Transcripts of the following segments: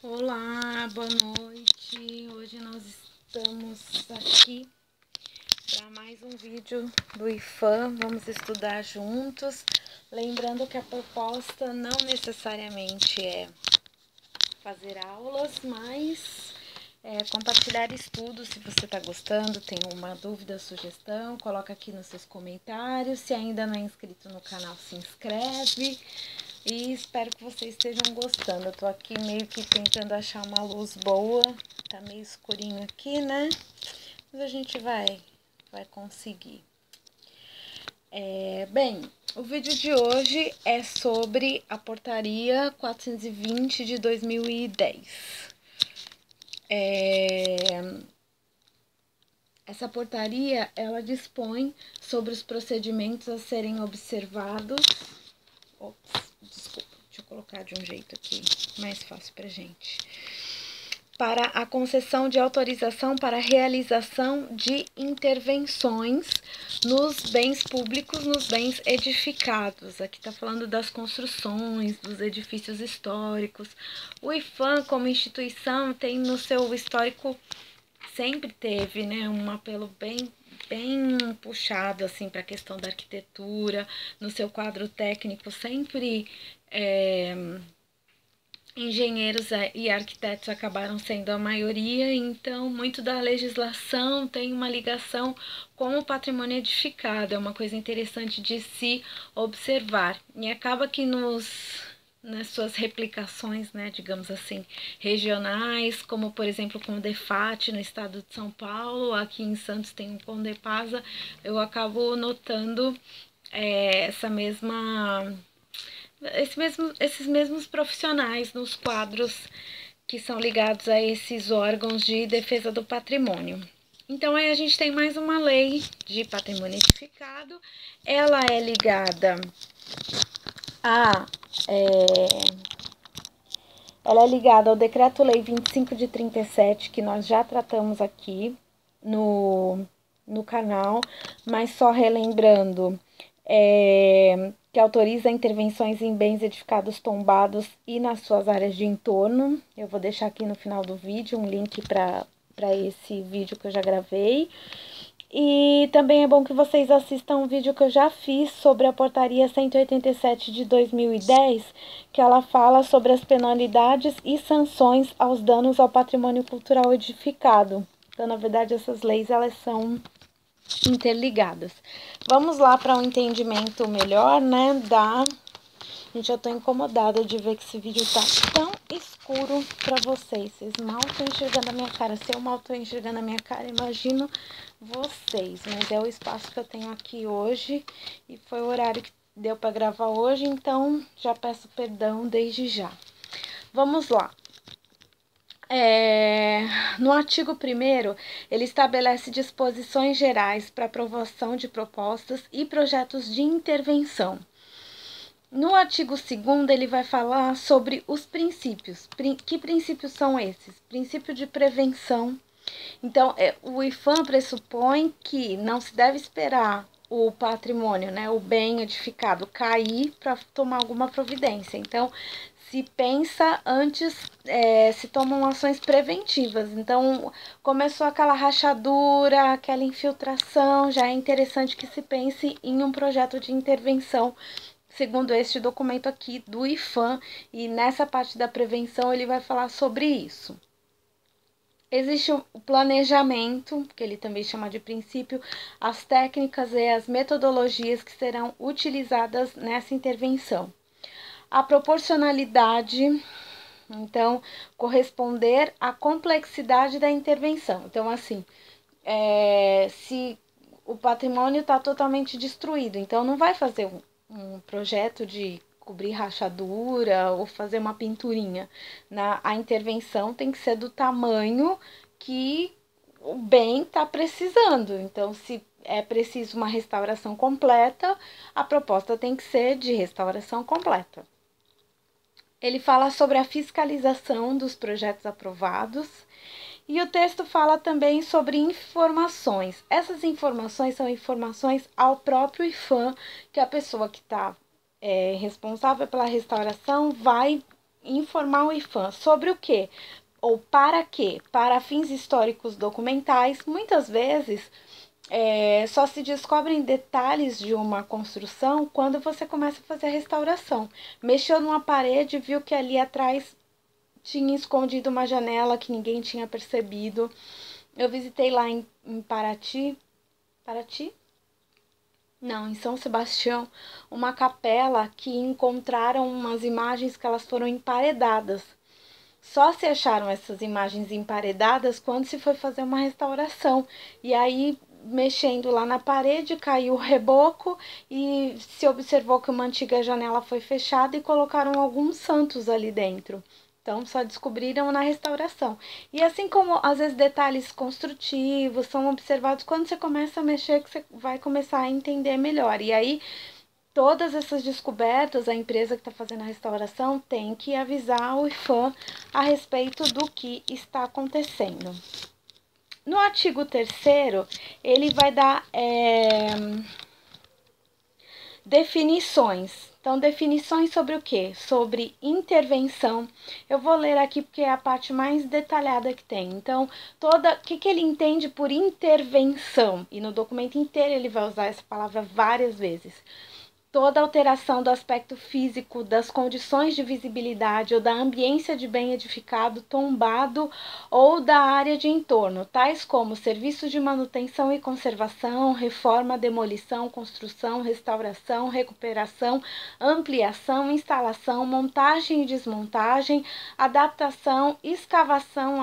Olá, boa noite. Hoje nós estamos aqui para mais um vídeo do IFAM. Vamos estudar juntos. Lembrando que a proposta não necessariamente é fazer aulas, mas compartilhar estudos. Se você está gostando, tem uma dúvida, sugestão, coloca aqui nos seus comentários. Se ainda não é inscrito no canal, se inscreve. E espero que vocês estejam gostando. Eu tô aqui meio que tentando achar uma luz boa. Tá meio escurinho aqui, né? Mas a gente vai conseguir. Bem, o vídeo de hoje é sobre a portaria 420 de 2010. Essa portaria, ela dispõe sobre os procedimentos a serem observados. Ops, desculpa, deixa eu colocar de um jeito aqui mais fácil pra gente. Para a concessão de autorização para a realização de intervenções nos bens públicos, nos bens edificados. Aqui está falando das construções, dos edifícios históricos. O IFAM, como instituição, tem no seu histórico, sempre teve, né, um apelo bem puxado assim para a questão da arquitetura. No seu quadro técnico sempre engenheiros e arquitetos acabaram sendo a maioria, então muito da legislação tem uma ligação com o patrimônio edificado. É uma coisa interessante de se observar. E acaba que nas suas replicações, né, digamos assim, regionais, como por exemplo com o DEFAT no estado de São Paulo, aqui em Santos tem o CONDEPASA, eu acabo notando esses mesmos profissionais nos quadros que são ligados a esses órgãos de defesa do patrimônio. Então, aí a gente tem mais uma lei de patrimônio edificado. Ela é ligada ao Decreto-Lei 25 de 37, que nós já tratamos aqui no canal, mas só relembrando, que autoriza intervenções em bens edificados tombados e nas suas áreas de entorno. Eu vou deixar aqui no final do vídeo um link para esse vídeo que eu já gravei. E também é bom que vocês assistam um vídeo que eu já fiz sobre a portaria 187 de 2010, que ela fala sobre as penalidades e sanções aos danos ao patrimônio cultural edificado. Então, na verdade, essas leis, elas são interligadas. Vamos lá para um entendimento melhor, né, Gente, eu tô incomodada de ver que esse vídeo tá tão escuro pra vocês. Vocês mal estão enxergando a minha cara. Se eu mal tô enxergando a minha cara, imagino vocês. Mas é o espaço que eu tenho aqui hoje e foi o horário que deu pra gravar hoje, então já peço perdão desde já. Vamos lá. No artigo 1º, ele estabelece disposições gerais para aprovação de propostas e projetos de intervenção. No artigo 2º, ele vai falar sobre os princípios. Que princípios são esses? Princípio de prevenção. Então, o IFAM pressupõe que não se deve esperar o patrimônio, né, o bem edificado, cair para tomar alguma providência. Então, se pensa antes, se tomam ações preventivas. Então, começou aquela rachadura, aquela infiltração, já é interessante que se pense em um projeto de intervenção, segundo este documento aqui do IFAM, e nessa parte da prevenção ele vai falar sobre isso. Existe o planejamento, que ele também chama de princípio, as técnicas e as metodologias que serão utilizadas nessa intervenção. A proporcionalidade, então, corresponder à complexidade da intervenção. Então, assim, se o patrimônio está totalmente destruído, então não vai fazer um projeto de cobrir rachadura ou fazer uma pinturinha. A intervenção tem que ser do tamanho que o bem está precisando. Então, se é preciso uma restauração completa, a proposta tem que ser de restauração completa. Ele fala sobre a fiscalização dos projetos aprovados. E o texto fala também sobre informações. Essas informações são informações ao próprio IFAM, que a pessoa que está responsável pela restauração vai informar o IPHAN sobre o quê? Ou para quê? Para fins históricos documentais, muitas vezes só se descobrem detalhes de uma construção quando você começa a fazer a restauração. Mexeu numa parede, viu que ali atrás tinha escondido uma janela que ninguém tinha percebido. Eu visitei lá em Paraty. Paraty? Não, em São Sebastião, uma capela que encontraram umas imagens que elas foram emparedadas. Só se acharam essas imagens emparedadas quando se foi fazer uma restauração. E aí, mexendo lá na parede, caiu o reboco e se observou que uma antiga janela foi fechada e colocaram alguns santos ali dentro. Então, só descobriram na restauração. E assim como, às vezes, detalhes construtivos são observados quando você começa a mexer, que você vai começar a entender melhor. E aí, todas essas descobertas, a empresa que está fazendo a restauração tem que avisar o IPHAN a respeito do que está acontecendo. No artigo 3º, ele vai dar definições. Então, definições sobre o quê? Sobre intervenção. Eu vou ler aqui porque é a parte mais detalhada que tem. Então, o que ele entende por intervenção? E no documento inteiro ele vai usar essa palavra várias vezes. Toda alteração do aspecto físico, das condições de visibilidade ou da ambiência de bem edificado, tombado ou da área de entorno, tais como serviços de manutenção e conservação, reforma, demolição, construção, restauração, recuperação, ampliação, instalação, montagem e desmontagem, adaptação, escavação,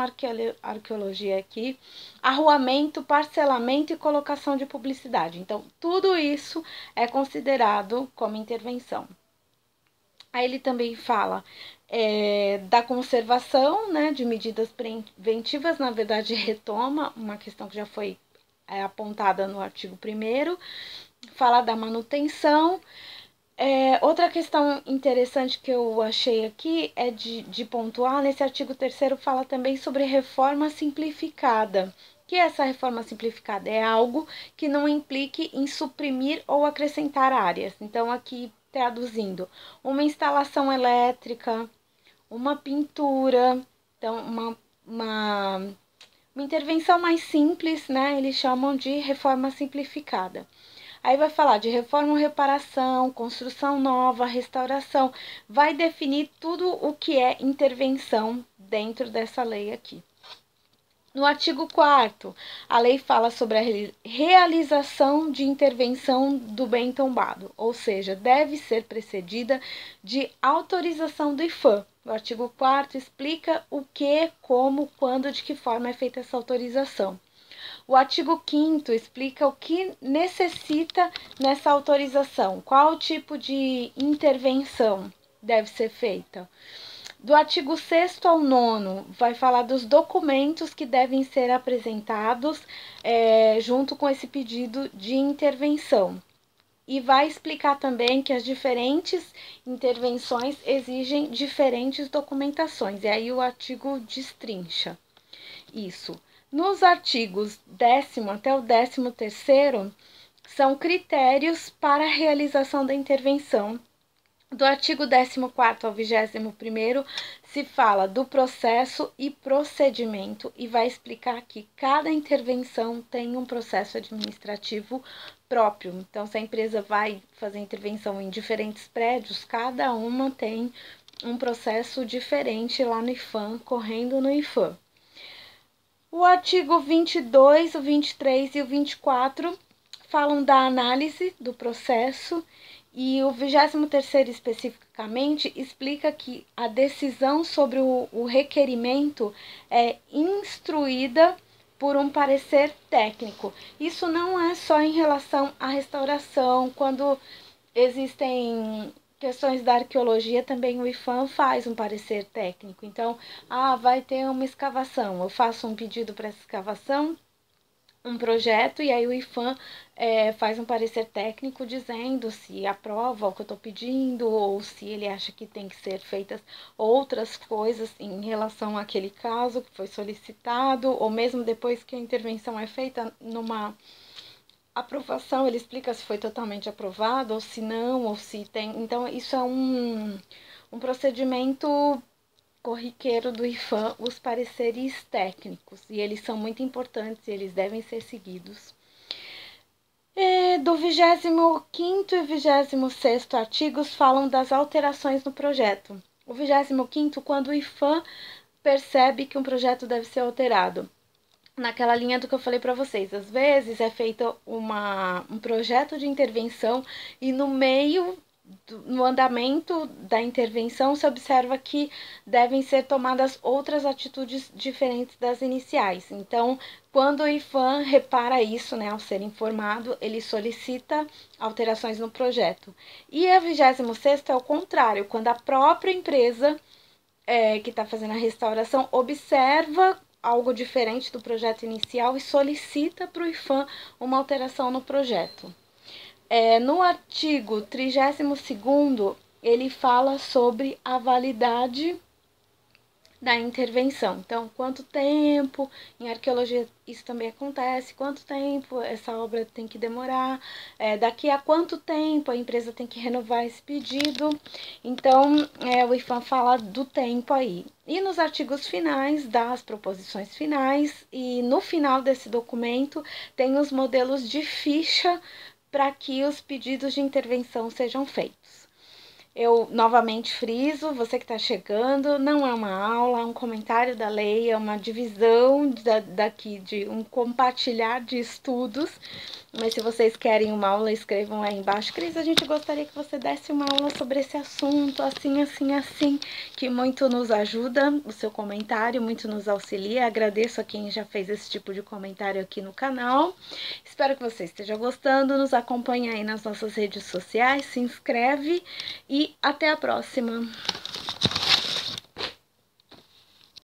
arqueologia aqui, arruamento, parcelamento e colocação de publicidade. Então, tudo isso é considerado como intervenção. Aí ele também fala da conservação, né, de medidas preventivas, na verdade retoma uma questão que já foi apontada no artigo 1º, fala da manutenção. Outra questão interessante que eu achei aqui é de pontuar, nesse artigo 3º fala também sobre reforma simplificada. Que essa reforma simplificada é algo que não implique em suprimir ou acrescentar áreas. Então, aqui traduzindo, uma instalação elétrica, uma pintura, então uma intervenção mais simples, né? Eles chamam de reforma simplificada. Aí vai falar de reforma ou reparação, construção nova, restauração. Vai definir tudo o que é intervenção dentro dessa lei aqui. No artigo 4º, a lei fala sobre a realização de intervenção do bem tombado, ou seja, deve ser precedida de autorização do IPHAN. O artigo 4º explica o que, como, quando, de que forma é feita essa autorização. O artigo 5º explica o que necessita nessa autorização, qual tipo de intervenção deve ser feita. Do artigo 6º ao 9º, vai falar dos documentos que devem ser apresentados junto com esse pedido de intervenção. E vai explicar também que as diferentes intervenções exigem diferentes documentações. E aí o artigo destrincha isso. Nos artigos 10º até o 13º, são critérios para a realização da intervenção. Do artigo 14º ao 21º, se fala do processo e procedimento e vai explicar que cada intervenção tem um processo administrativo próprio. Então, se a empresa vai fazer intervenção em diferentes prédios, cada uma tem um processo diferente lá no IPHAN, correndo no IPHAN. O artigo 22, o 23 e o 24 falam da análise do processo e o 23º especificamente explica que a decisão sobre o requerimento é instruída por um parecer técnico. Isso não é só em relação à restauração, quando existem questões da arqueologia, também o IPHAN faz um parecer técnico. Então, vai ter uma escavação, eu faço um pedido para essa escavação, um projeto, e aí o IPHAN faz um parecer técnico dizendo se aprova o que eu estou pedindo ou se ele acha que tem que ser feitas outras coisas em relação àquele caso que foi solicitado, ou mesmo depois que a intervenção é feita numa aprovação, ele explica se foi totalmente aprovado ou se não, ou se tem. Então, isso é um procedimento corriqueiro do IPHAN os pareceres técnicos, e eles são muito importantes e eles devem ser seguidos. Do 25º e 26º artigos falam das alterações no projeto. O 25º, quando o IPHAN percebe que um projeto deve ser alterado. Naquela linha do que eu falei para vocês, às vezes é feito um projeto de intervenção e no andamento da intervenção se observa que devem ser tomadas outras atitudes diferentes das iniciais. Então, quando o IPHAN repara isso, né, ao ser informado, ele solicita alterações no projeto. E a 26ª é o contrário, quando a própria empresa que está fazendo a restauração observa algo diferente do projeto inicial e solicita para o IPHAN uma alteração no projeto. No artigo 32º, ele fala sobre a validade da intervenção. Então, quanto tempo, em arqueologia isso também acontece, quanto tempo essa obra tem que demorar, daqui a quanto tempo a empresa tem que renovar esse pedido. Então, o IPHAN fala do tempo aí. E nos artigos finais, das proposições finais, e no final desse documento tem os modelos de ficha para que os pedidos de intervenção sejam feitos. Eu novamente friso, você que está chegando, não é uma aula, é um comentário da lei, é uma divisão daqui de um compartilhar de estudos. Mas se vocês querem uma aula, escrevam aí embaixo. Cris, a gente gostaria que você desse uma aula sobre esse assunto, assim, assim, assim, que muito nos ajuda, o seu comentário, muito nos auxilia. Agradeço a quem já fez esse tipo de comentário aqui no canal. Espero que você esteja gostando, nos acompanhe aí nas nossas redes sociais, se inscreve e até a próxima!